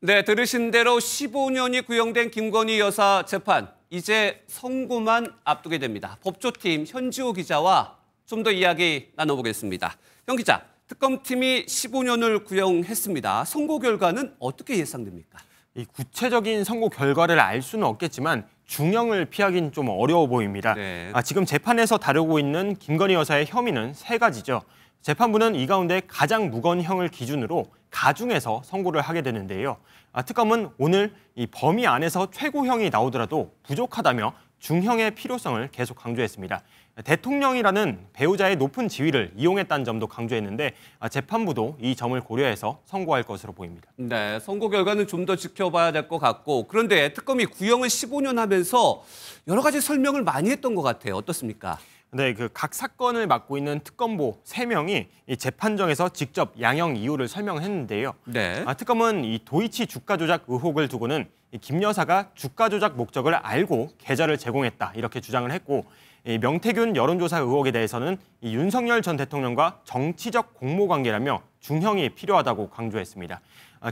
네, 들으신 대로 15년이 구형된 김건희 여사 재판, 이제 선고만 앞두게 됩니다. 법조팀 현지호 기자와 좀 더 이야기 나눠보겠습니다. 현 기자, 특검팀이 15년을 구형했습니다. 선고 결과는 어떻게 예상됩니까? 이 구체적인 선고 결과를 알 수는 없겠지만 중형을 피하긴 좀 어려워 보입니다. 네. 지금 재판에서 다루고 있는 김건희 여사의 혐의는 3가지죠. 재판부는 이 가운데 가장 무거운 형을 기준으로 가중해서 선고를 하게 되는데요. 특검은 오늘 이 범위 안에서 최고형이 나오더라도 부족하다며 중형의 필요성을 계속 강조했습니다. 대통령이라는 배우자의 높은 지위를 이용했다는 점도 강조했는데 재판부도 이 점을 고려해서 선고할 것으로 보입니다. 네, 선고 결과는 좀 더 지켜봐야 될 것 같고, 그런데 특검이 구형을 15년 하면서 여러 가지 설명을 많이 했던 것 같아요. 어떻습니까? 네, 각 사건을 맡고 있는 특검보 3명이 이 재판정에서 직접 양형 이유를 설명했는데요. 네. 특검은 이 도이치 주가 조작 의혹을 두고는 김 여사가 주가 조작 목적을 알고 계좌를 제공했다 이렇게 주장을 했고, 이 명태균 여론조사 의혹에 대해서는 이 윤석열 전 대통령과 정치적 공모 관계라며 중형이 필요하다고 강조했습니다.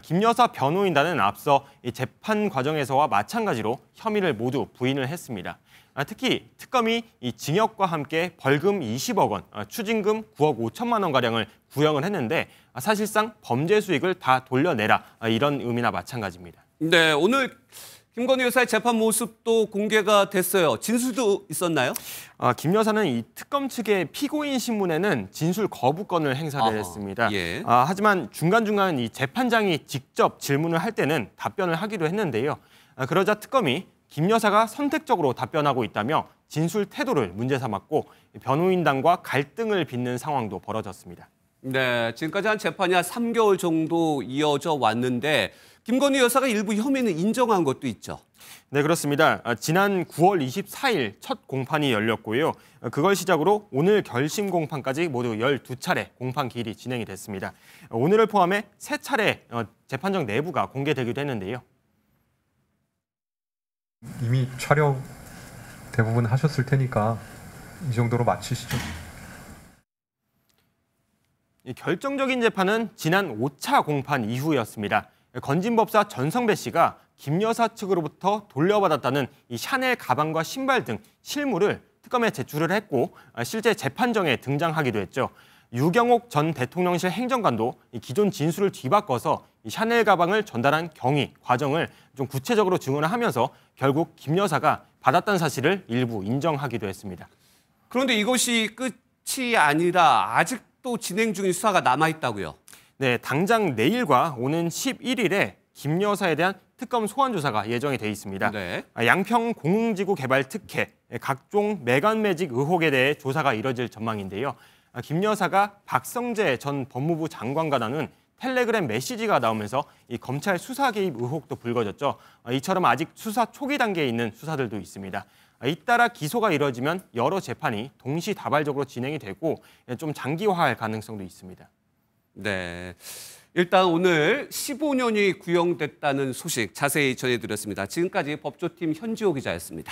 김 여사 변호인단은 앞서 이 재판 과정에서와 마찬가지로 혐의를 모두 부인을 했습니다. 특히 특검이 이 징역과 함께 벌금 20억 원, 추징금 9억 5천만 원가량을 구형을 했는데 사실상 범죄 수익을 다 돌려내라 이런 의미나 마찬가지입니다. 네, 오늘 김건희 여사의 재판 모습도 공개가 됐어요. 진술도 있었나요? 김 여사는 이 특검 측의 피고인 신문에는 진술 거부권을 행사를 했습니다. 예. 하지만 중간중간 이 재판장이 직접 질문을 할 때는 답변을 하기도 했는데요. 그러자 특검이 김 여사가 선택적으로 답변하고 있다며 진술 태도를 문제 삼았고 변호인단과 갈등을 빚는 상황도 벌어졌습니다. 네, 지금까지 한 재판이 한 3개월 정도 이어져 왔는데 김건희 여사가 일부 혐의는 인정한 것도 있죠. 네, 그렇습니다. 지난 9월 24일 첫 공판이 열렸고요. 그걸 시작으로 오늘 결심 공판까지 모두 12차례 공판 기일이 진행이 됐습니다. 오늘을 포함해 3차례 재판정 내부가 공개되기도 했는데요. 이미 촬영 대부분 하셨을 테니까 이 정도로 마치시죠. 결정적인 재판은 지난 5차 공판 이후였습니다. 건진법사 전성배 씨가 김 여사 측으로부터 돌려받았다는 이 샤넬 가방과 신발 등 실물을 특검에 제출을 했고 실제 재판정에 등장하기도 했죠. 유경옥 전 대통령실 행정관도 이 기존 진술을 뒤바꿔서 이 샤넬 가방을 전달한 경위, 과정을 좀 구체적으로 증언을 하면서 결국 김 여사가 받았다는 사실을 일부 인정하기도 했습니다. 그런데 이것이 끝이 아니라 아직도 진행 중인 수사가 남아있다고요? 네, 당장 내일과 오는 11일에 김 여사에 대한 특검 소환 조사가 예정이 돼 있습니다. 네. 양평 공흥지구 개발 특혜, 각종 매간 매직 의혹에 대해 조사가 이뤄질 전망인데요. 김 여사가 박성재 전 법무부 장관과 나눈 텔레그램 메시지가 나오면서 이 검찰 수사 개입 의혹도 불거졌죠. 이처럼 아직 수사 초기 단계에 있는 수사들도 있습니다. 잇따라 기소가 이뤄지면 여러 재판이 동시다발적으로 진행이 되고 좀 장기화할 가능성도 있습니다. 네, 일단 오늘 15년이 구형됐다는 소식 자세히 전해드렸습니다. 지금까지 법조팀 현지호 기자였습니다.